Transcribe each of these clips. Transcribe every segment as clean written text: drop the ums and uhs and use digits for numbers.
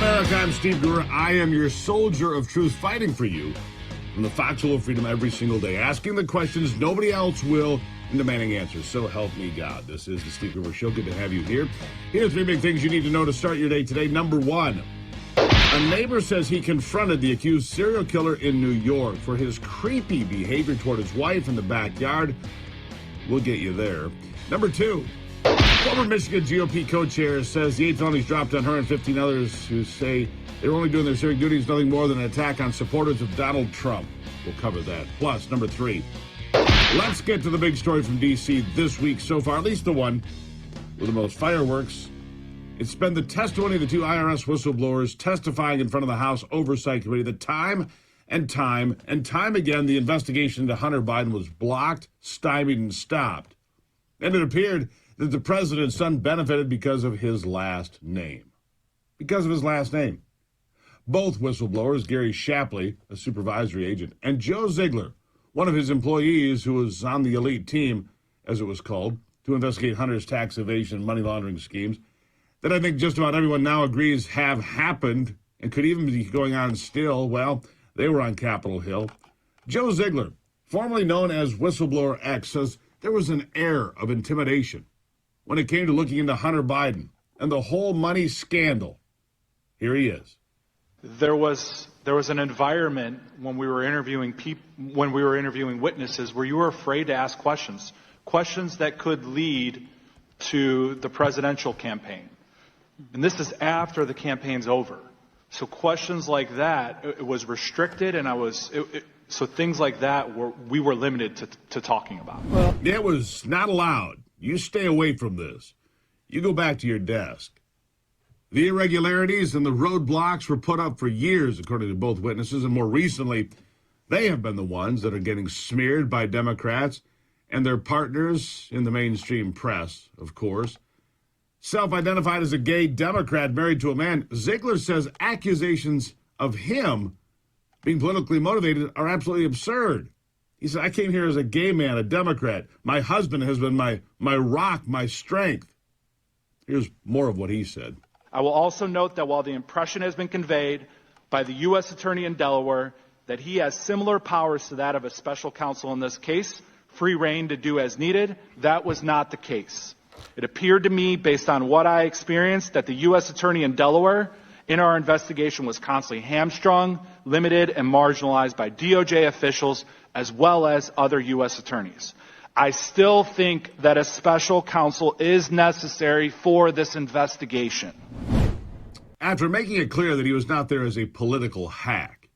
America, I'm Steve Gruber. I am your soldier of truth fighting for you from the foxhole of freedom every single day, asking the questions nobody else will and demanding answers. So help me God. This is the Steve Gruber Show. Good to have you here. Here are three big things you need to know to start your day today. Number one, a neighbor says he confronted the accused serial killer in New York for his creepy behavior toward his wife in the backyard. We'll get you there. Number two, former Michigan GOP co-chair says the 8 felonies dropped on her and 15 others who say they were only doing their civic duties, nothing more than an attack on supporters of Donald Trump. We'll cover that. Plus, number three, let's get to the big story from D.C. this week so far, at least the one with the most fireworks. It's been the testimony of the two IRS whistleblowers testifying in front of the House Oversight Committee that time and time again, the investigation into Hunter Biden was blocked, stymied, and stopped. And it appeared that the president's son benefited because of his last name. Because of his last name. Both whistleblowers, Gary Shapley, a supervisory agent, and Joe Ziegler, one of his employees who was on the elite team, as it was called, to investigate Hunter's tax evasion and money laundering schemes, that I think just about everyone now agrees have happened and could even be going on still. Well, they were on Capitol Hill. Joe Ziegler, formerly known as Whistleblower X, says there was an air of intimidation when it came to looking into Hunter Biden and the whole money scandal. Here he is. There was an environment when we were interviewing witnesses where you were afraid to ask questions that could lead to the presidential campaign. And this is after the campaign's over. So questions like that, it was restricted, and so things like that we were limited to talking about. Well, it was not allowed. You stay away from this. You go back to your desk. The irregularities and the roadblocks were put up for years, according to both witnesses, and more recently, they have been the ones that are getting smeared by Democrats and their partners in the mainstream press, of course. Self-identified as a gay Democrat married to a man, Ziegler says accusations of him being politically motivated are absolutely absurd. He said, I came here as a gay man, a Democrat. My husband has been my rock, my strength. Here's more of what he said. I will also note that while the impression has been conveyed by the U.S. Attorney in Delaware that he has similar powers to that of a special counsel in this case, free rein to do as needed, that was not the case. It appeared to me, based on what I experienced, that the U.S. Attorney in Delaware in our investigation was constantly hamstrung, limited, and marginalized by DOJ officials as well as other U.S. attorneys. I still think that a special counsel is necessary for this investigation. After making it clear that he was not there as a political hack,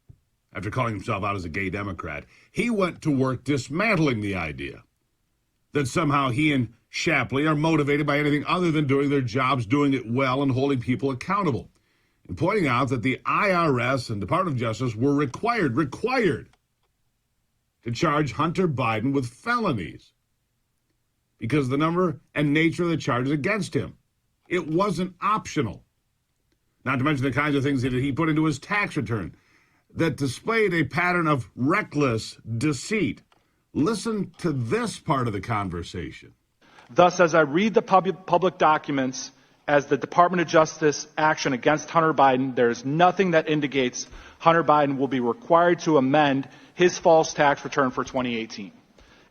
after calling himself out as a gay Democrat, he went to work dismantling the idea that somehow he and Shapley are motivated by anything other than doing their jobs, doing it well, and holding people accountable, and pointing out that the IRS and Department of Justice were required to charge Hunter Biden with felonies because of the number and nature of the charges against him. It wasn't optional. Not to mention the kinds of things that he put into his tax return that displayed a pattern of reckless deceit. Listen to this part of the conversation. Thus, as I read the public documents as the Department of Justice action against Hunter Biden, there is nothing that indicates Hunter Biden will be required to amend his false tax return for 2018.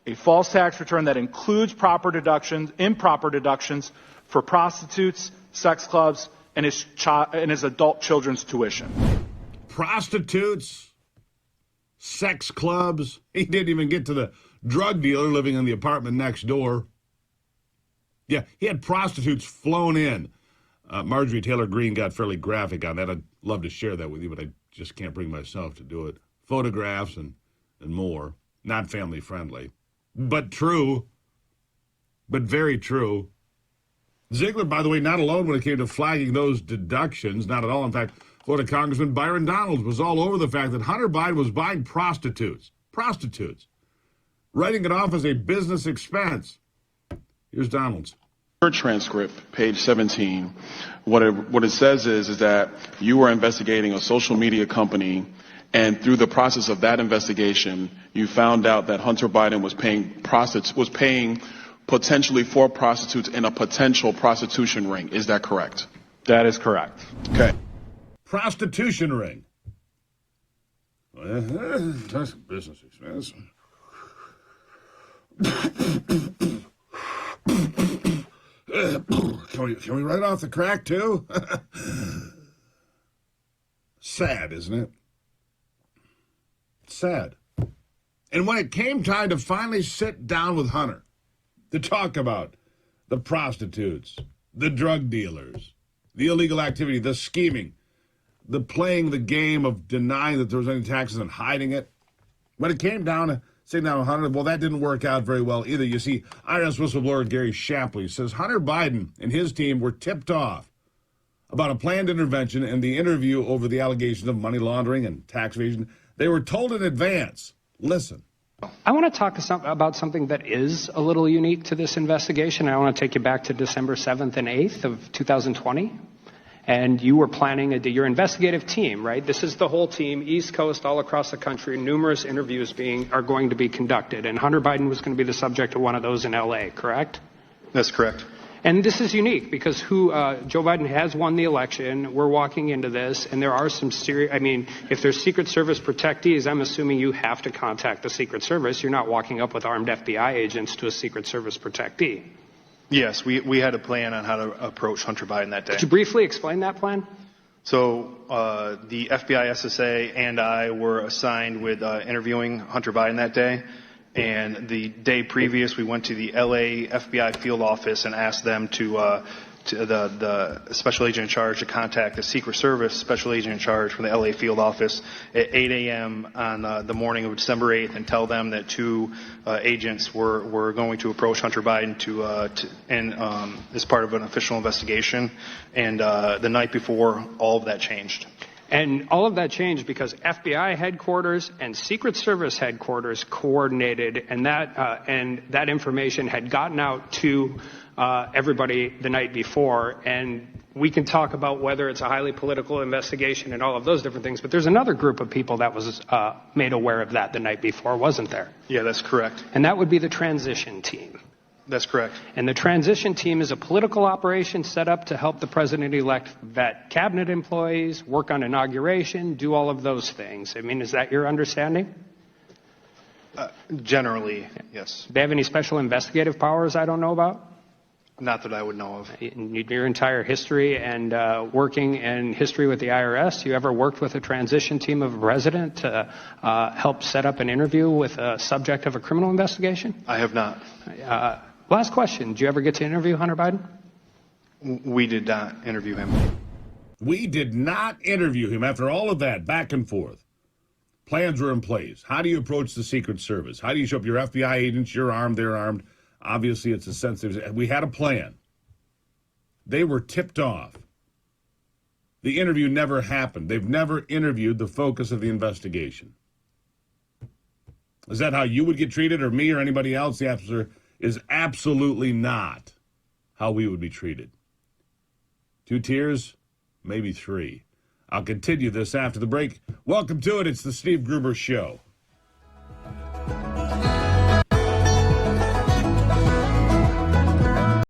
A false tax return that includes improper deductions for prostitutes, sex clubs, and his adult children's tuition. Prostitutes, sex clubs. He didn't even get to the drug dealer living in the apartment next door. Yeah, he had prostitutes flown in. Marjorie Taylor Greene got fairly graphic on that. I'd love to share that with you, but I just can't bring myself to do it. Photographs and more. Not family friendly. But true. But very true. Ziegler, by the way, not alone when it came to flagging those deductions. Not at all. In fact, Florida Congressman Byron Donalds was all over the fact that Hunter Biden was buying prostitutes, writing it off as a business expense. Here's Donalds. Your transcript, page 17, what it says is that you were investigating a social media company, and through the process of that investigation, you found out that Hunter Biden was paying potentially for prostitutes in a potential prostitution ring. Is that correct? That is correct. Okay. prostitution ring. That's a business expense. Can we write off the crack, too? Sad, isn't it? Sad. And when it came time to finally sit down with Hunter to talk about the prostitutes, the drug dealers, the illegal activity, the scheming, the playing the game of denying that there was any taxes and hiding it, when it came down to sitting down with Hunter, well, that didn't work out very well either. You see, IRS whistleblower Gary Shapley says Hunter Biden and his team were tipped off about a planned intervention in the interview over the allegations of money laundering and tax evasion. They were told in advance. Listen. I want to talk about something that is a little unique to this investigation. I want to take you back to December 7th and 8th of 2020. And you were planning your investigative team, right? This is the whole team, East Coast, all across the country. Numerous interviews are going to be conducted. And Hunter Biden was going to be the subject of one of those in L.A., correct? That's correct. And this is unique because Joe Biden has won the election. We're walking into this, and there are some serious, if there's Secret Service protectees, I'm assuming you have to contact the Secret Service. You're not walking up with armed FBI agents to a Secret Service protectee. Yes, we had a plan on how to approach Hunter Biden that day. Could you briefly explain that plan? So the FBI SSA and I were assigned with interviewing Hunter Biden that day. And the day previous, we went to the LA FBI field office and asked them to the special agent in charge to contact the Secret Service special agent in charge from the LA field office at 8 a.m. on the morning of December 8th and tell them that two agents were going to approach Hunter Biden as part of an official investigation. And the night before, all of that changed. And all of that changed because FBI headquarters and Secret Service headquarters coordinated, and that information had gotten out to everybody the night before. And we can talk about whether it's a highly political investigation and all of those different things, but there's another group of people that was made aware of that the night before, wasn't there? Yeah, that's correct. And that would be the transition team. That's correct. And the transition team is a political operation set up to help the president-elect vet cabinet employees, work on inauguration, do all of those things. Is that your understanding? Generally, yes. Do they have any special investigative powers I don't know about? Not that I would know of. In your entire history and working in history with the IRS, you ever worked with a transition team of a president to help set up an interview with a subject of a criminal investigation? I have not. Last question. Did you ever get to interview Hunter Biden? We did not interview him. We did not interview him after all of that back and forth. Plans were in place. How do you approach the Secret Service? How do you show up your FBI agents? You're armed, they're armed. Obviously, it's a sensitive. We had a plan. They were tipped off. The interview never happened. They've never interviewed the focus of the investigation. Is that how you would get treated, or me, or anybody else? The answer is absolutely not how we would be treated. 2 tiers, maybe 3. I'll continue this after the break. Welcome to it. It's the Steve Gruber Show.